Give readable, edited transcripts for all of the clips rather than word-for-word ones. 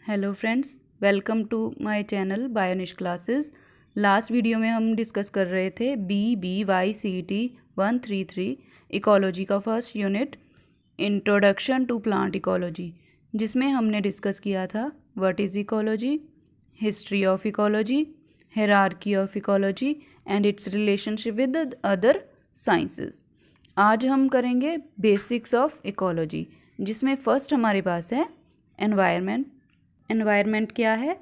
Hello friends, welcome to my channel Bionish classes. Last video में हम discuss कर रहे थे BBYCT 133 इकोलॉजी का first unit introduction to plant ecology, जिसमें हमने डिस्कस किया था what is ecology, history of ecology, hierarchy of ecology and its relationship with other sciences. आज हम करेंगे बेसिक्स ऑफ इकोलॉजी, जिसमें फर्स्ट हमारे पास है एनवायरनमेंट। एनवायरनमेंट क्या है?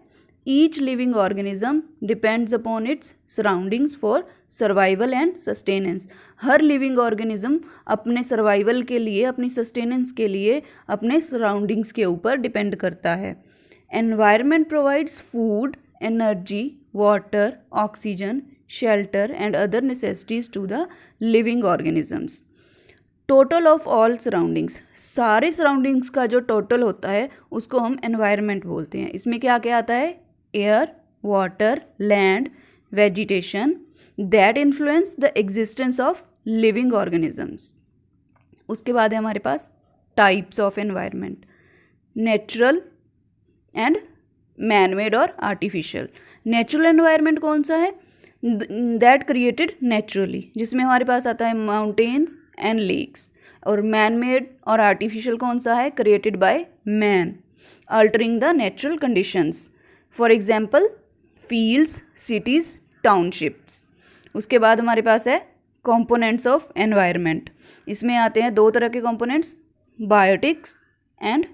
Each living organism depends upon its surroundings for survival and sustenance. Her living organism अपने सर्वाइवल के लिए, अपनी सस्टेनेंस के लिए अपने सराउंडिंग्स के ऊपर डिपेंड करता है। Environment provides food, energy, water, oxygen, shelter and other necessities to the living organisms. Total of all surroundings, सारे सराउंडिंग्स का जो टोटल होता है उसको हम एनवायरनमेंट बोलते हैं। इसमें क्या क्या आता है? Air, water, land, vegetation that influence the existence of living organisms. उसके बाद है हमारे पास types of environment, natural and manmade और आर्टिफिशियल। नेचुरल एनवायरनमेंट कौन सा है? दैट क्रिएटेड नेचुरली, जिसमें हमारे पास आता है माउंटेन्स एंड लेक्स। और मैन मेड और आर्टिफिशियल कौन सा है? Created by man, altering the natural conditions, for example fields, cities, townships. उसके बाद हमारे पास है कंपोनेंट्स ऑफ एनवायरनमेंट। इसमें आते हैं दो तरह के components, biotics and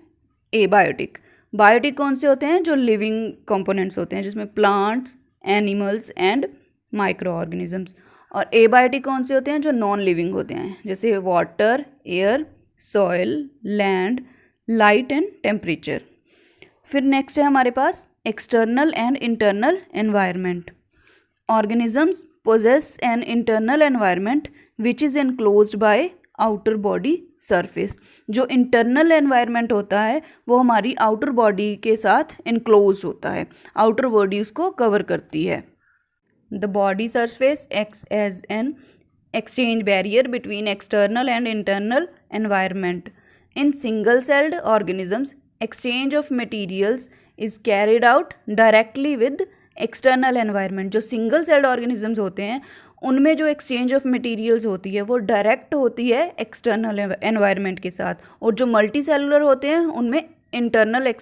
abiotic. Biotic कौन से होते हैं? जो लिविंग कंपोनेंट्स होते हैं, जिसमें plants, animals and micro organisms. और एबायोटिक कौन से होते हैं? जो नॉन लिविंग होते हैं, जैसे water, air, soil, land, light and temperature. फिर नेक्स्ट है हमारे पास external and internal environment. Organisms possess an internal environment which is enclosed by outer body surface. जो इंटरनल एनवायरनमेंट होता है वो हमारी आउटर बॉडी के साथ एनक्लोज होता है, आउटर बॉडी उसको कवर करती है। The body surface acts as an exchange barrier between external and internal environment. In single-celled organisms, exchange of materials is carried out directly with external environment. जो single celled organisms होते हैं उनमें जो exchange of materials होती है वो direct होती है external environment के साथ, और जो मल्टी सेलुलर होते हैं उनमें इंटरनल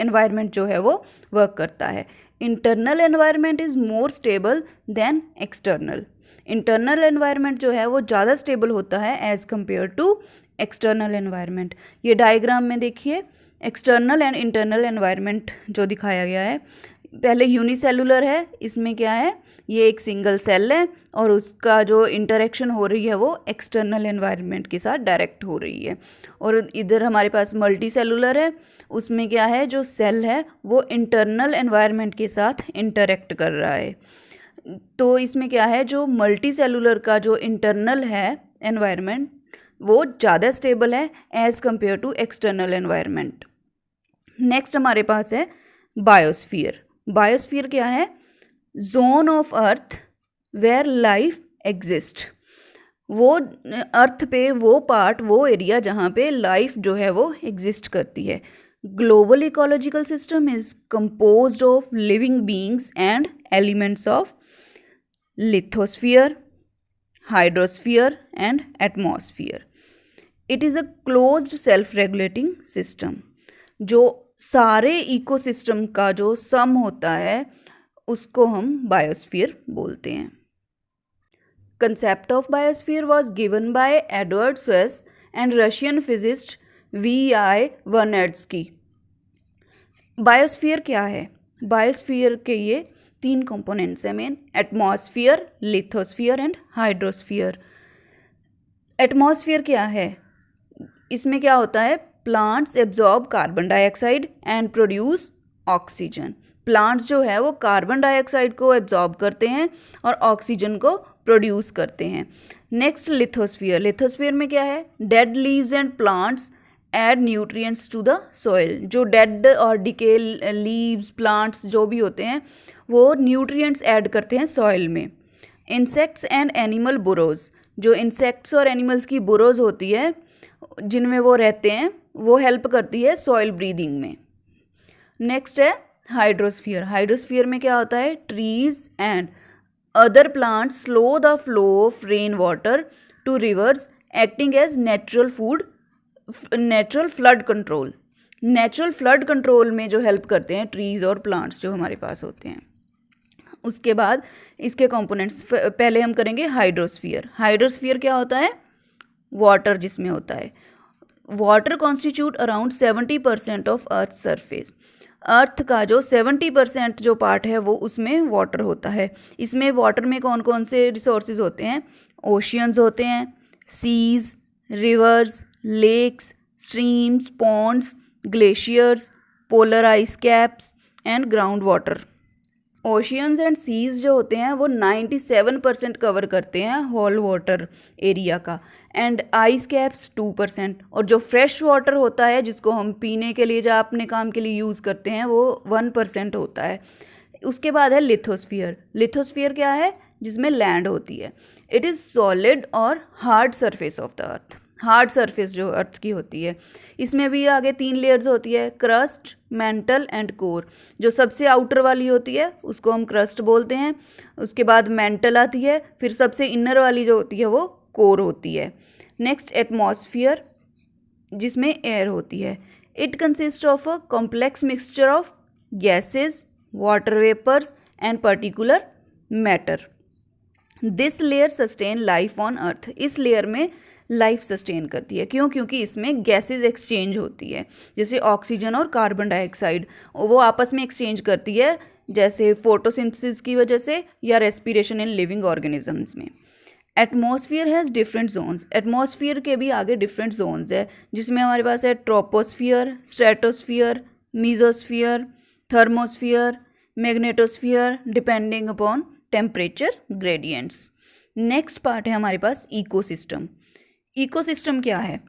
environment जो है वो वर्क करता है। Internal environment is more stable than external. Internal environment जो है वो ज़्यादा स्टेबल होता है as compare to external environment. ये डायग्राम में देखिए एक्सटर्नल एंड इंटरनल एनवायरनमेंट जो दिखाया गया है। पहले यूनिसेलुलर है, इसमें क्या है? ये एक सिंगल सेल है और उसका जो इंटरेक्शन हो रही है वो एक्सटर्नल एनवायरनमेंट के साथ डायरेक्ट हो रही है। और इधर हमारे पास मल्टी सेलुलर है, उसमें क्या है? जो सेल है वो इंटरनल एनवायरनमेंट के साथ इंटरेक्ट कर रहा है। तो इसमें क्या है? जो मल्टी सेलुलर का जो इंटरनल है एनवायरनमेंट वो ज़्यादा स्टेबल है as compare to external environment. Next हमारे पास है बायोस्फीयर। बायोस्फीयर क्या है? Zone of earth where life exist. वो अर्थ पे वो पार्ट, वो एरिया जहाँ पे लाइफ जो है वो एग्जिस्ट करती है। Global ecological system is composed of living beings and elements of lithosphere, hydrosphere and atmosphere. It is a closed self regulating system. जो सारे इकोसिस्टम का जो सम होता है उसको हम बायोस्फीयर बोलते हैं। Concept of biosphere was given by Edward Suess and Russian physicist V.I. Vernadsky. Biosphere क्या है? बायोस्फीयर के ये 3 कंपोनेंट्स हैं main, atmosphere, lithosphere and hydrosphere. Atmosphere क्या है? इसमें क्या होता है? Plants absorb carbon dioxide and produce oxygen. Plants जो है वो कार्बन डाइऑक्साइड को एब्जॉर्ब करते हैं और ऑक्सीजन को प्रोड्यूस करते हैं। Next lithosphere. लिथोस्फीयर में क्या है? Dead leaves and plants add nutrients to the soil. जो डेड और डिके लीव्स, प्लांट्स जो भी होते हैं वो न्यूट्रिएंट्स ऐड करते हैं सॉइल में। Insects and animal burrows. जो इंसेक्ट्स और एनिमल्स की बुरोज होती है जिनमें वो रहते हैं वो हेल्प करती है सॉइल ब्रीदिंग में। नेक्स्ट है हाइड्रोस्फीयर। हाइड्रोस्फीयर में क्या होता है, trees and other plants slow the flow of rain water to rivers acting as natural flood control. Natural flood control में जो हेल्प करते हैं ट्रीज और प्लांट्स जो हमारे पास होते हैं। उसके बाद इसके कंपोनेंट्स पहले हम करेंगे हाइड्रोस्फीयर। हाइड्रोस्फीयर क्या होता है, वाटर जिसमें होता है। Water constitute around 70% of earth surface. Earth का जो 70% जो पार्ट है वो उसमें वाटर होता है। इसमें वाटर में कौन कौन से रिसोर्सेज होते हैं, ओशियंस होते हैं, seas, rivers, lakes, streams, ponds, glaciers, polar ice caps and ground water. Oceans and seas जो होते हैं वो 97% कवर करते हैं होल वाटर एरिया का, एंड आइस कैप्स 2%। और जो फ्रेश वाटर होता है जिसको हम पीने के लिए या अपने काम के लिए यूज़ करते हैं वो 1% होता है। उसके बाद है लिथोस्फीयर। लिथोस्फीयर क्या है, जिसमें लैंड होती है। इट इज़ सॉलिड और hard surface of the earth. Hard surface जो अर्थ की होती है, इसमें भी आगे 3 लेयर्स होती है, क्रस्ट, मेंटल एंड कोर। जो सबसे आउटर वाली होती है उसको हम क्रस्ट बोलते हैं, उसके बाद मेंटल आती है, फिर सबसे इनर वाली जो होती है वो कोर होती है। नेक्स्ट एटमॉस्फेयर, जिसमें एयर होती है। It consist of a complex mixture of gases, water vapours and particular matter. This layer sustain life on earth. इस लेयर में लाइफ सस्टेन करती है, क्यों, क्योंकि इसमें गैसेस एक्सचेंज होती है, जैसे ऑक्सीजन और कार्बन डाइऑक्साइड वो आपस में एक्सचेंज करती है, जैसे फोटोसिंथेसिस की वजह से या रेस्पिरेशन इन लिविंग ऑर्गेनिजम्स में। Atmosphere has different zones. Atmosphere के भी आगे डिफरेंट जोन्स है, जिसमें हमारे पास है troposphere, stratosphere, mesosphere, thermosphere, magnetosphere, depending upon temperature gradients. Next part है हमारे पास इकोसिस्टम। इकोसिस्टम क्या है,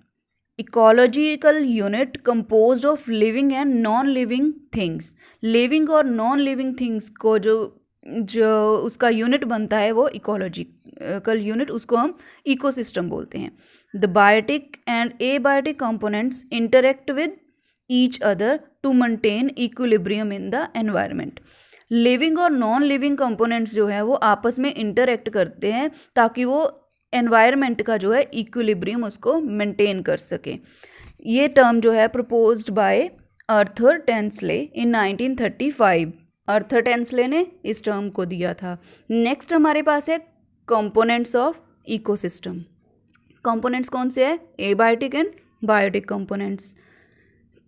ecological unit composed of living and non living things. Living और नॉन लिविंग थिंग्स को जो उसका यूनिट बनता है वो इकोलॉजिकल यूनिट, उसको हम इकोसिस्टम बोलते हैं। The biotic and abiotic components interact with each other to maintain equilibrium in the environment. Living और नॉन लिविंग कंपोनेंट्स जो है वो आपस में इंटरेक्ट करते हैं ताकि वो एनवायरनमेंट का जो है इक्विलिब्रियम उसको मेंटेन कर सके। ये टर्म जो है proposed by Arthur Tansley in 1935। Arthur Tansley ने इस टर्म को दिया था। नेक्स्ट हमारे पास है कंपोनेंट्स ऑफ इकोसिस्टम। कंपोनेंट्स कौन से है, abiotic and biotic components.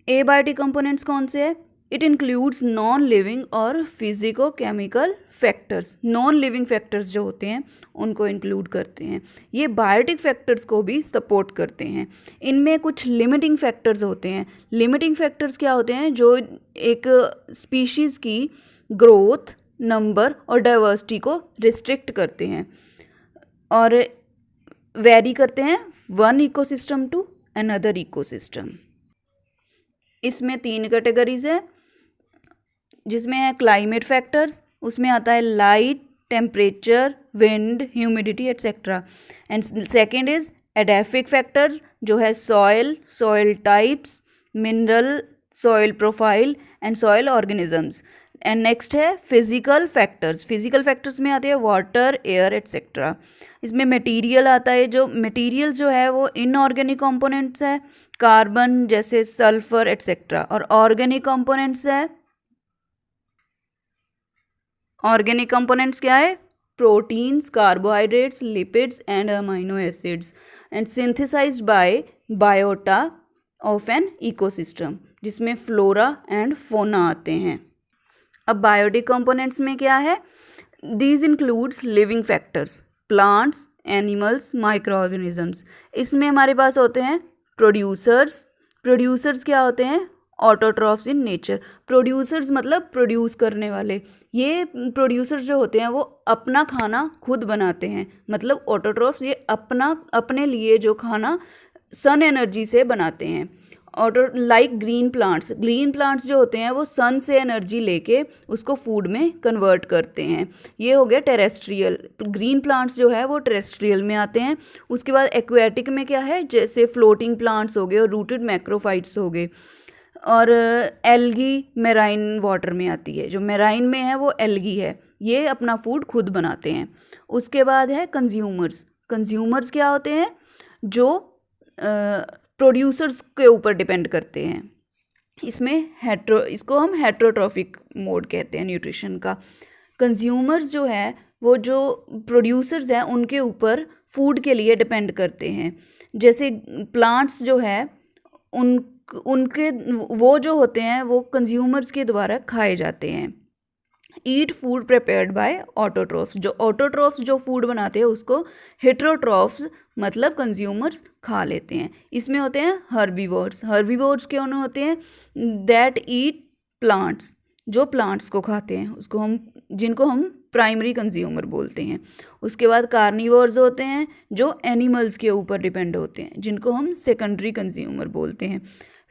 Abiotic components कौन से है, इट इंक्लूड्स नॉन लिविंग और physico chemical factors. Non living factors जो होते हैं उनको इंक्लूड करते हैं। ये बायोटिक फैक्टर्स को भी सपोर्ट करते हैं। इनमें कुछ लिमिटिंग फैक्टर्स होते हैं। लिमिटिंग फैक्टर्स क्या होते हैं, जो एक स्पीशीज़ की ग्रोथ, नंबर और डाइवर्सिटी को रिस्ट्रिक्ट करते हैं और वेरी करते हैं one ecosystem to another ecosystem. इसमें 3 कैटेगरीज है, जिसमें है क्लाइमेट फैक्टर्स, उसमें आता है light, temperature, wind, humidity etcetera. And second is edaphic factors, जो है soil, soil types, mineral, soil profile and soil organisms. And next है फिजिकल फैक्टर्स। फिजिकल फैक्टर्स में आते हैं वाटर, एयर एट्सेट्रा। इसमें मटेरियल आता है, जो मटेरियल जो है वो इनऑर्गेनिक कंपोनेंट्स है, कार्बन जैसे सल्फर एट्सेट्रा। और ऑर्गेनिक कंपोनेंट्स है, ऑर्गेनिक कंपोनेंट्स क्या है, proteins, carbohydrates, lipids and amino acids. And synthesized bye biota of an ecosystem, जिसमें फ्लोरा एंड फोना आते हैं। अब बायोटिक कंपोनेंट्स में क्या है, these includes living factors, plants, animals, micro organisms. इसमें हमारे पास होते हैं प्रोड्यूसर्स। प्रोड्यूसर्स क्या होते हैं, ऑटोट्रॉफ्स इन नेचर। प्रोड्यूसर्स मतलब प्रोड्यूस करने वाले। ये प्रोड्यूसर्स जो होते हैं वो अपना खाना खुद बनाते हैं, मतलब ऑटोट्रॉफ्स ये अपने लिए जो खाना सन एनर्जी से बनाते हैं। और like green plants, green plants जो होते हैं वो सन से एनर्जी लेके उसको फूड में कन्वर्ट करते हैं। ये हो गया टेरेस्ट्रियल। ग्रीन प्लांट्स जो है वो टेरेस्ट्रियल में आते हैं। उसके बाद एक्वेटिक में क्या है, जैसे फ्लोटिंग प्लांट्स हो गए और रूटेड मैक्रोफाइट्स हो गए। और एल्गी मेराइन वाटर में आती है। जो मेराइन में है वो एल्गी है, ये अपना फूड खुद बनाते हैं। उसके बाद है कंज्यूमर्स। कंज्यूमर्स क्या होते हैं? जो प्रोड्यूसर्स के ऊपर डिपेंड करते हैं। इसको हम हेट्रोट्रॉफिक मोड कहते हैं न्यूट्रिशन का। कंज्यूमर्स जो है वो जो प्रोड्यूसर्स हैं उनके ऊपर फूड के लिए डिपेंड करते हैं। जैसे प्लांट्स जो है उनके वो जो होते हैं वो कंज्यूमर्स के द्वारा खाए जाते हैं। Eat food prepared by autotrophs. जो ऑटोट्रॉफ्स जो फूड बनाते हैं उसको हेट्रोट्रॉफ्स मतलब कंज्यूमर्स खा लेते हैं। इसमें होते हैं हर्बीवोर्स। हर्बीवोर्स कौन होते हैं? दैट ईट प्लांट्स, जो प्लांट्स को खाते हैं उसको जिनको हम प्राइमरी कंज्यूमर बोलते हैं। उसके बाद कार्निवोर्स होते हैं जो एनिमल्स के ऊपर डिपेंड होते हैं, जिनको हम सेकेंडरी कंज्यूमर बोलते हैं।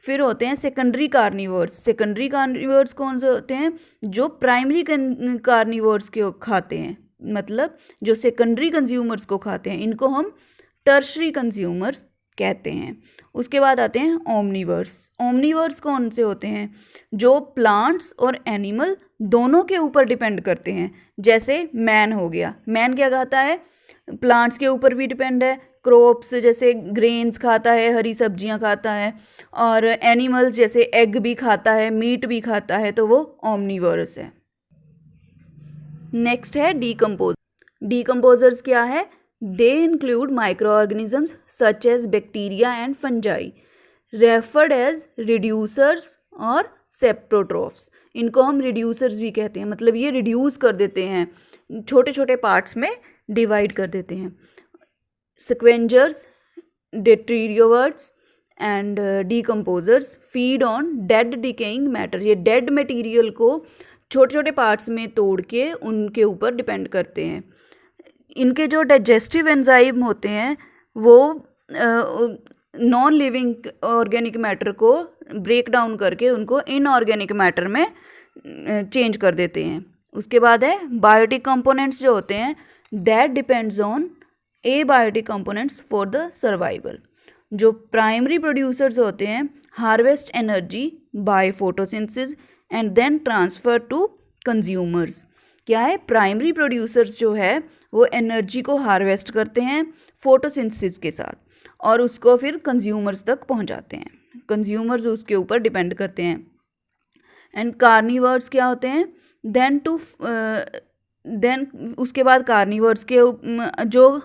फिर होते हैं सेकेंडरी कार्निवर्स। सेकेंडरी कार्निवर्स कौन से होते हैं? जो प्राइमरी कार्निवर्स के खाते हैं, मतलब जो सेकेंडरी कंज्यूमर्स को खाते हैं, इनको हम टर्शरी कंज्यूमर्स कहते हैं। उसके बाद आते हैं ओमनीवर्स। ओमनीवर्स कौन से होते हैं? जो प्लांट्स और एनिमल दोनों के ऊपर डिपेंड करते हैं। जैसे मैन हो गया, मैन क्या खाता है? प्लांट्स के ऊपर भी डिपेंड है, क्रॉप्स जैसे ग्रेन्स खाता है, हरी सब्जियां खाता है, और एनिमल्स जैसे एग भी खाता है, मीट भी खाता है, तो वो ओमनीवर्स है। नेक्स्ट है डीकम्पोज। डीकम्पोजर्स क्या है? They include micro organisms such as bacteria and fungi, referred as reducers और सेप्टोट्रॉफ्स। इनको हम रिड्यूसर्स भी कहते हैं, मतलब ये रिड्यूस कर देते हैं, छोटे छोटे पार्ट्स में डिवाइड कर देते हैं। Scavengers, detritivores and decomposers feed on dead decaying matter। ये डेड मटेरियल को छोटे छोटे पार्ट्स में तोड़ के उनके ऊपर डिपेंड करते हैं। इनके जो डाइजेस्टिव एंजाइम होते हैं वो नॉन लिविंग ऑर्गेनिक मैटर को ब्रेक डाउन करके उनको इनऑर्गेनिक मैटर में चेंज कर देते हैं। उसके बाद है बायोटिक कंपोनेंट्स जो होते हैं, that depends on abiotic components for the survival. जो प्राइमरी प्रोड्यूसर्स होते हैं harvest energy by photosynthesis and then transfer to consumers. क्या है? प्राइमरी प्रोड्यूसर्स जो है वो एनर्जी को हार्वेस्ट करते हैं फोटोसिंथेसिस के साथ और उसको फिर कंज्यूमर्स तक पहुंचाते हैं। कंज्यूमर्स उसके ऊपर डिपेंड करते हैं। एंड कार्निवर्स क्या होते हैं? देन उसके बाद कार्निवर्स के जो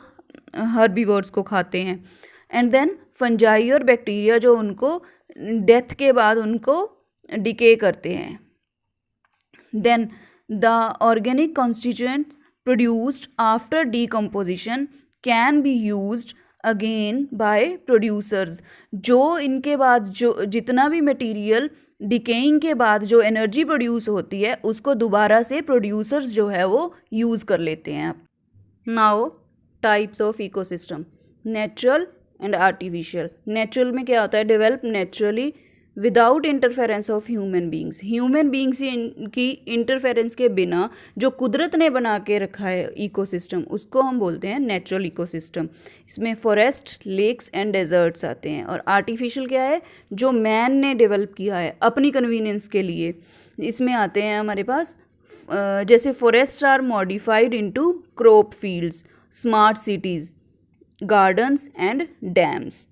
हर्बीवर्स को खाते हैं, एंड देन फंजाई और बैक्टीरिया जो उनको डेथ के बाद उनको डिके करते हैं। Then the organic constituent produced after decomposition can be used again by producers. जो इनके बाद जो जितना भी मटेरियल डिकेइंग के बाद जो एनर्जी प्रोड्यूस होती है उसको दोबारा से प्रोड्यूसर्स जो है वो यूज़ कर लेते हैं। Now types of ecosystem, natural and artificial. Natural में क्या होता है? Develop naturally without interference of human beings. Human beings की इंटरफेरेंस के बिना जो कुदरत ने बना के रखा है इकोसिस्टम, उसको हम बोलते हैं नेचुरल इकोसिस्टम। इसमें फॉरेस्ट, लेक्स एंड डेजर्ट्स आते हैं। और आर्टिफिशियल क्या है? जो मैन ने डेवलप किया है अपनी कन्वीनियंस के लिए। इसमें आते हैं हमारे पास जैसे forest are modified into crop fields, smart cities, gardens and dams.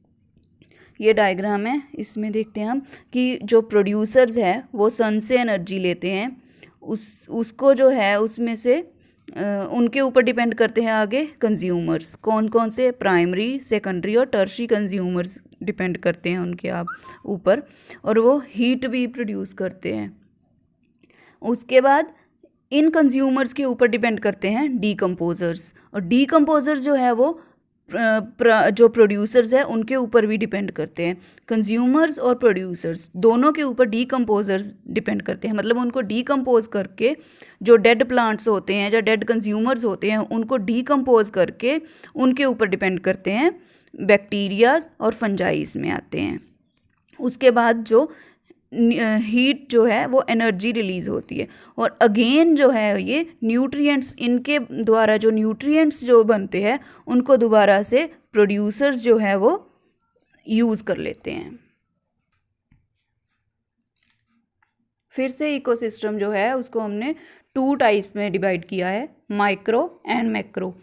ये डायग्राम है, इसमें देखते हैं हम कि जो प्रोड्यूसर्स है वो सन से एनर्जी लेते हैं, उसको जो है उसमें से उनके ऊपर डिपेंड करते हैं आगे कंज्यूमर्स। कौन कौन से? प्राइमरी, सेकेंडरी और टर्शरी कंज्यूमर्स डिपेंड करते हैं उनके ऊपर, और वो हीट भी प्रोड्यूस करते हैं। उसके बाद इन कंज्यूमर्स के ऊपर डिपेंड करते हैं डीकम्पोजर्स, और डीकम्पोजर्स जो है वो जो प्रोड्यूसर्स है उनके ऊपर भी डिपेंड करते हैं। कंज्यूमर्स और प्रोड्यूसर्स दोनों के ऊपर डीकम्पोजर्स डिपेंड करते हैं, मतलब उनको डीकम्पोज करके जो डेड प्लांट्स होते हैं या डेड कंज्यूमर्स होते हैं उनको डीकम्पोज करके उनके ऊपर डिपेंड करते हैं। बैक्टीरियाज और फंजाइज में आते हैं। उसके बाद जो हीट जो है वो एनर्जी रिलीज़ होती है, और अगेन जो है ये न्यूट्रिएंट्स, इनके द्वारा जो न्यूट्रिएंट्स जो बनते हैं उनको दोबारा से प्रोड्यूसर्स जो है वो यूज़ कर लेते हैं। फिर से इकोसिस्टम जो है उसको हमने 2 टाइप्स में डिवाइड किया है, माइक्रो एंड मैक्रो।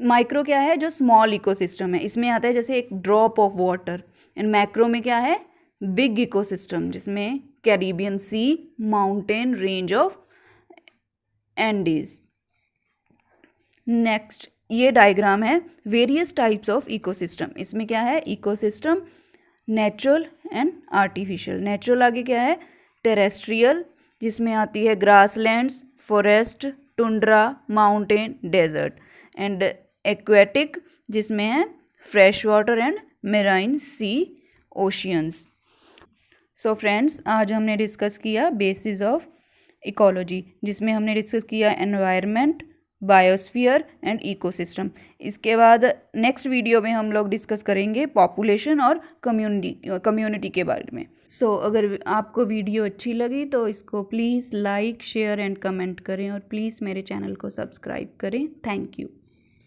माइक्रो क्या है, जो स्मॉल इकोसिस्टम है, इसमें आता है जैसे एक drop of water. And macro में क्या है, बिग इकोसिस्टम, जिसमें Caribbean sea, mountain range of Andes. Next ये डायग्राम है वेरियस टाइप्स ऑफ इकोसिस्टम। इसमें क्या है, ecosystem natural and artificial. Natural आगे क्या है, टेरेस्ट्रियल, जिसमें आती है grasslands, forest, tundra, mountain, desert. And aquatic, जिसमें है fresh water and marine sea, oceans. So friends, आज हमने डिस्कस किया बेसिस ऑफ इकोलॉजी, जिसमें हमने डिस्कस किया एनवायरनमेंट, बायोस्फीयर एंड इकोसिस्टम। इसके बाद नेक्स्ट वीडियो में हम लोग डिस्कस करेंगे पॉपुलेशन और कम्युनिटी के बारे में। सो अगर आपको वीडियो अच्छी लगी तो इसको please like, share and comment करें और प्लीज़ मेरे चैनल को सब्सक्राइब करें। Thank you.